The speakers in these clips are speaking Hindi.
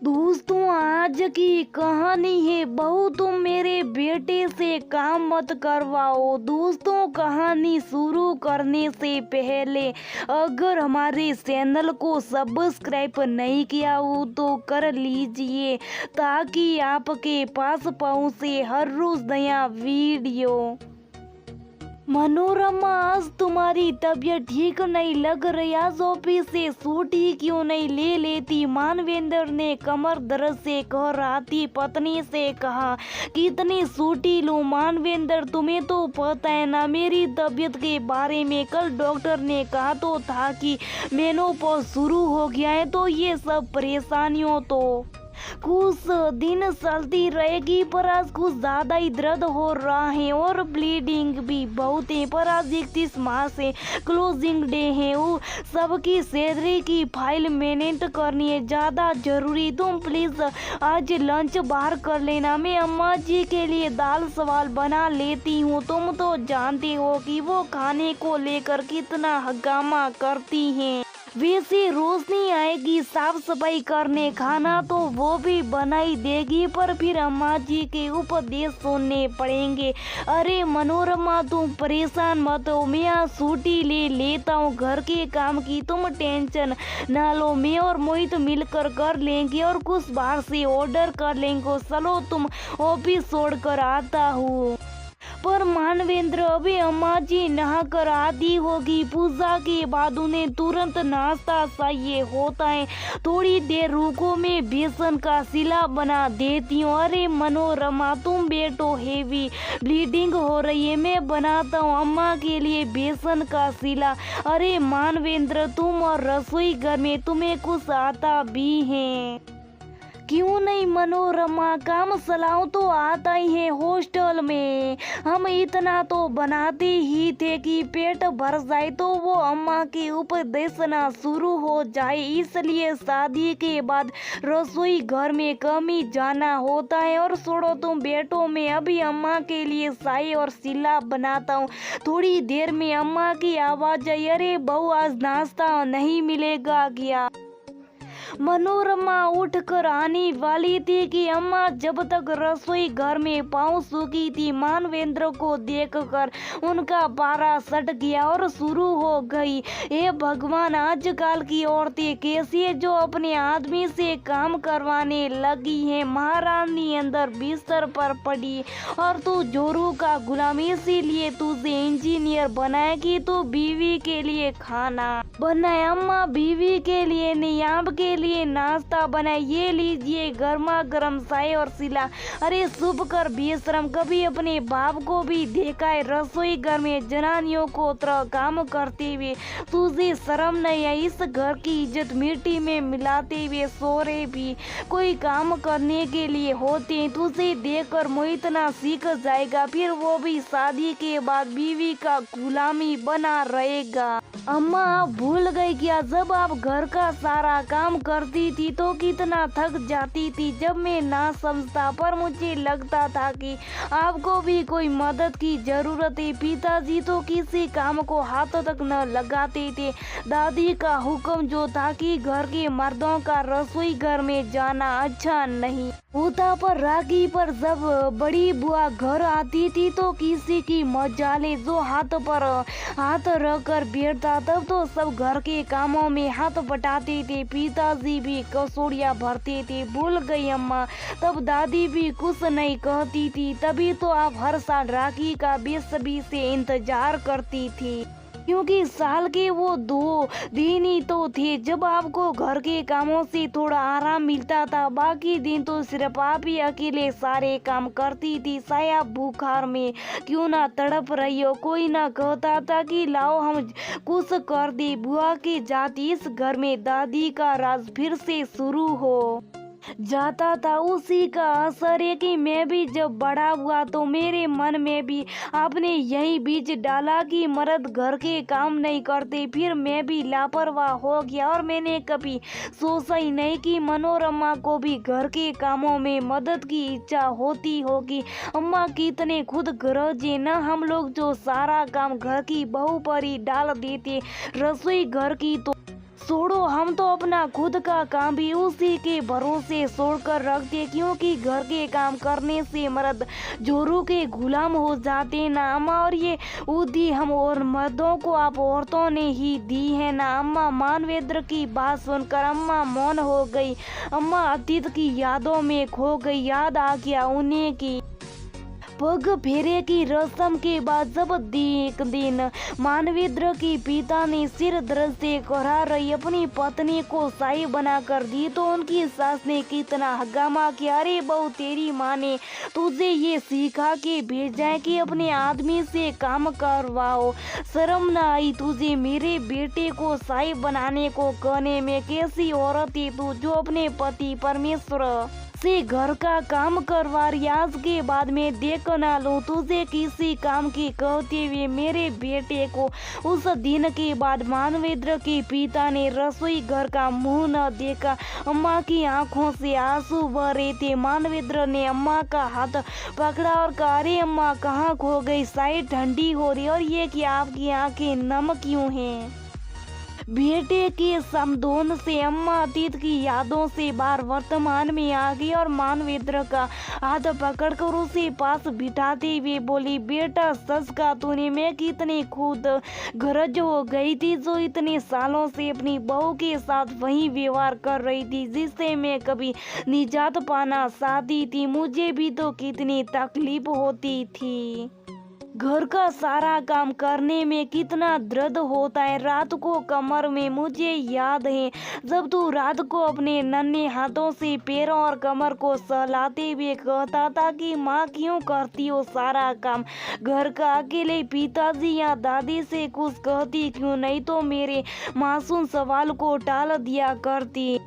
दोस्तों, आज की कहानी है बहू तुम मेरे बेटे से काम मत करवाओ। दोस्तों, कहानी शुरू करने से पहले अगर हमारे चैनल को सब्सक्राइब नहीं किया हो तो कर लीजिए ताकि आपके पास पहुंचे हर रोज नया वीडियो। मनोरमा, आज तुम्हारी तबीयत ठीक नहीं लग रही। आज ऑफिस से छुट्टी क्यों नहीं ले लेती? मानवेंद्र ने कमर दर्द से कह रहा थी पत्नी से कहा, कितनी छुट्टी लूं? मानवेंद्र, तुम्हें तो पता है ना मेरी तबीयत के बारे में। कल डॉक्टर ने कहा तो था कि मेनोपॉज शुरू हो गया है, तो ये सब परेशानियों तो कुछ दिन चलती रहेगी, पर आज कुछ ज्यादा ही दर्द हो रहा है और ब्लीडिंग भी बहुत है। पर आज 31 मार्च से क्लोजिंग डे है, वो सबकी सैलरी की फाइल मेहनत करनी है, ज्यादा जरूरी। तुम प्लीज आज लंच बाहर कर लेना, मैं अम्मा जी के लिए दाल चावल बना लेती हूँ। तुम तो जानते हो कि वो खाने को लेकर कितना हंगामा करती हैं। वैसे रोशनी आएगी साफ सफाई करने, खाना तो वो भी बनाई देगी, पर फिर अम्मा जी के उपदेश सुनने पड़ेंगे। अरे मनोरमा, तुम परेशान मत हो, मैं आज छुट्टी ले लेता हूँ घर के काम की, तुम टेंशन ना लो। मैं और मोहित मिलकर कर लेंगे और कुछ बाहर से ऑर्डर कर लेंगे। चलो, तुम ऑफिस छोड़कर आता हूँ। पर मानवेंद्र, अभी अम्मा जी नहा कर आती होगी, पूजा के बाद उन्हें तुरंत नाश्ता चाहिए होता है। थोड़ी देर रुको, मैं बेसन का सिला बना देती हूँ। अरे मनोरमा, तुम बैठो, हेवी ब्लीडिंग हो रही है, मैं बनाता हूँ अम्मा के लिए बेसन का सिला। अरे मानवेंद्र, तुम और रसोई घर में तुम्हें कुछ आता भी है? क्यों नहीं मनोरमा, काम चलाओ तो आता ही है। हॉस्टल में हम इतना तो बनाते ही थे कि पेट भर जाए तो वो अम्मा के ऊपर देना शुरू हो जाए, इसलिए शादी के बाद रसोई घर में कम ही जाना होता है। और छोड़ो, तुम बैठो, मैं अभी अम्मा के लिए चाय और सिला बनाता हूँ। थोड़ी देर में अम्मा की आवाज आई, अरे बहू, आज नाश्ता नहीं मिलेगा क्या? मनोरमा उठकर आने वाली थी कि अम्मा जब तक रसोई घर में पहुंच चुकी थी। मानवेंद्र को देखकर उनका पारा सट गया और शुरू हो गई, हे भगवान, आजकल की औरतें कैसी है जो अपने आदमी से काम करवाने लगी हैं। महारानी अंदर बिस्तर पर पड़ी और तू जोरू का गुलाम, इसीलिए तुझे इंजीनियर बनाएगी। तू बीवी के लिए खाना बनाए। अम्मा, बीवी के लिए नहीं, आपके लिए नाश्ता बनाए, ये लीजिए गर्मा गर्म चाय और सिला। अरे चुप कर बेशरम, कभी अपने बाप को भी देखा है रसोई घर में जनानियों को तरह काम करते हुए? तुझे शर्म नहीं है? इस घर की इज्जत मिट्टी में मिलाते हुए सोरे भी कोई काम करने के लिए होते हैं। तुझे देखकर मोहित ना सीख जाएगा, फिर वो भी शादी के बाद बीवी का गुलामी बना रहेगा। अम्मा, आप भूल गई क्या, जब आप घर का सारा काम करती थी तो कितना थक जाती थी? जब मैं ना समझता, पर मुझे लगता था कि आपको भी कोई मदद की जरूरत है। पिताजी तो किसी काम को हाथ तक न लगाते थे। दादी का हुक्म जो था कि घर के मर्दों का रसोई घर में जाना अच्छा नहीं होता, पर राखी पर जब बड़ी बुआ घर आती थी तो किसी की मजाले जो हाथ पर हाथ रख कर बैठता, तब तो सब घर के कामों में हाथ बटाते थे। पिताजी भी कसूड़ियाँ भरते थे। भूल गई अम्मा, तब दादी भी कुछ नहीं कहती थी, तभी तो आप हर साल राखी का बेसब्री से इंतजार करती थी, क्योंकि साल के वो 2 दिन ही तो थे जब आपको घर के कामों से थोड़ा आराम मिलता था। बाकी दिन तो सिर्फ आप ही अकेले सारे काम करती थी। चाहे आप बुखार में क्यों ना तड़प रही हो, कोई ना कहता था कि लाओ हम कुछ कर दे। बुआ की जाति इस घर में दादी का राज फिर से शुरू हो जाता था। उसी का असर है कि मैं भी जब बड़ा हुआ तो मेरे मन में भी आपने यही बीज डाला कि मर्द घर के काम नहीं करते। फिर मैं भी लापरवाह हो गया और मैंने कभी सोचा ही नहीं कि मनोरमा को भी घर के कामों में मदद की इच्छा होती होगी। अम्मा कितने खुद गरज है ना हम लोग, जो सारा काम घर की बहू पर ही डाल देते। रसोई घर की तो छोड़ो, हम तो अपना खुद का काम भी उसी के भरोसे छोड़कर रखते, क्योंकि घर के काम करने से मर्द जोरों के गुलाम हो जाते ना अम्मा। और ये बुद्धि हम और मर्दों को आप औरतों ने ही दी है ना अम्मा। मानवेंद्र की बात सुनकर अम्मा मौन हो गई। अम्मा अतीत की यादों में खो गई। याद आ गया उन्हें की पग फेरे की रस्म के बाद जब एक दिन मानवेंद्र के पिता ने सिर दर्द से करा रही अपनी पत्नी को शाही बनाकर दी तो उनकी सास ने कितना हंगामा किया। अरे बहू, तेरी माँ ने तुझे ये सिखा के भेजा है कि अपने आदमी से काम करवाओ। शर्म न आई तुझे मेरे बेटे को शाही बनाने को कहने में? कैसी औरत है तू जो अपने पति परमेश्वर से घर का काम करवा रही। आज के बाद में देख ना लूं तुझे किसी काम की कहते हुए मेरे बेटे को। उस दिन के बाद मानवेंद्र के पिता ने रसोई घर का मुंह न देखा। अम्मा की आंखों से आंसू बह रहे थे। मानवेंद्र ने अम्मा का हाथ पकड़ा और कहा, अरे अम्मा कहाँ खो गई? शायद ठंडी हो रही और ये कि आपकी आंखें नम क्यों हैं? बेटे के समदोन से अम्मा अतीत की यादों से बाहर वर्तमान में आ गई और मानवेंद्र का हाथ पकड़कर उसे पास बिठाते हुए बोली, बेटा सच का तूने, मैं कितनी खुद गरज हो गई थी जो इतने सालों से अपनी बहू के साथ वही व्यवहार कर रही थी जिससे मैं कभी निजात पाना चाहती थी। मुझे भी तो कितनी तकलीफ होती थी। घर का सारा काम करने में कितना दर्द होता है रात को कमर में। मुझे याद है जब तू रात को अपने नन्हे हाथों से पैरों और कमर को सहलाते हुए कहता था कि माँ क्यों करती हो सारा काम घर का अकेले? पिताजी या दादी से कुछ कहती क्यों नहीं तो मेरे मासूम सवाल को टाल दिया करती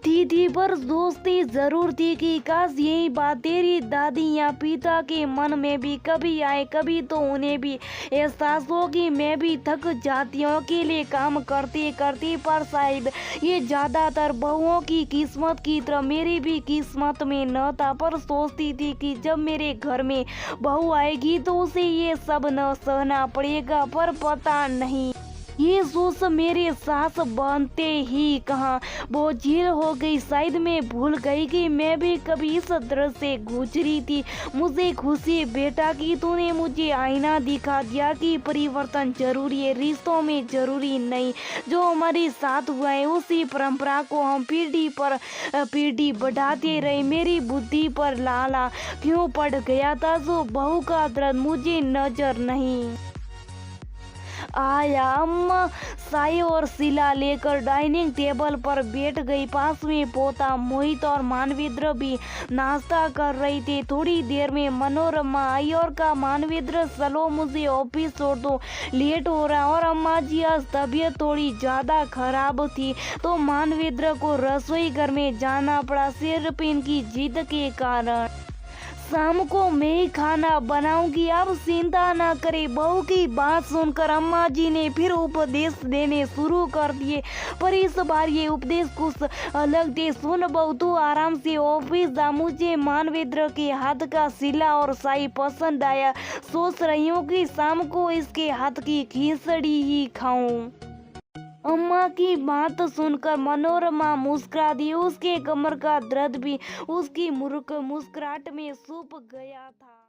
थी पर दोस्ती जरूर थी कि काश यही बात तेरी दादी या पिता के मन में भी कभी आए। कभी तो उन्हें भी एहसास हो कि मैं भी थक जाती हूँ अकेले काम करते करते। पर शायद ये ज्यादातर बहुओं की किस्मत की तरह मेरी भी किस्मत में न था। पर सोचती थी कि जब मेरे घर में बहू आएगी तो उसे ये सब न सहना पड़ेगा। पर पता नहीं ये सोच मेरे सास बनते ही कहाँ बोझिल हो गई। शायद मैं भूल गई कि मैं भी कभी इस तरह से गुजरी थी। मुझे खुशी बेटा कि तूने मुझे आईना दिखा दिया कि परिवर्तन जरूरी है, रिश्तों में जरूरी नहीं। जो हमारे साथ हुआ है उसी परंपरा को हम पीढ़ी पर पीढ़ी बढ़ाते रहे। मेरी बुद्धि पर लाला क्यों पड़ गया था जो बहू का दर्द मुझे नजर नहीं आया। अम्मा साई और शिला लेकर डाइनिंग टेबल पर बैठ गई। पास में पोता मोहित और मानवेंद्र भी नाश्ता कर रही थी। थोड़ी देर में मनोरमा आई और कहा, मानवेंद्र चलो मुझे ऑफिस छोड़ दो, लेट हो रहा। और अम्मा जी आज तबीयत थोड़ी ज्यादा खराब थी तो मानवेंद्र को रसोई घर में जाना पड़ा सिर्फ इनकी जिद के कारण। शाम को मैं ही खाना बनाऊंगी, आप चिंता ना करें। बहू की बात सुनकर अम्मा जी ने फिर उपदेश देने शुरू कर दिए पर इस बार ये उपदेश कुछ अलग थे। सुन बहू, तू आराम से ऑफिस जा। मुझे मानवेंद्र के हाथ का शिला और शाही पसंद आया। सोच रही हूँ कि शाम को इसके हाथ की खिचड़ी ही खाऊं। अम्मा की बात सुनकर मनोरमा मुस्कुरा दी। उसके कमर का दर्द भी उसकी मुस्कुराहट में छुप गया था।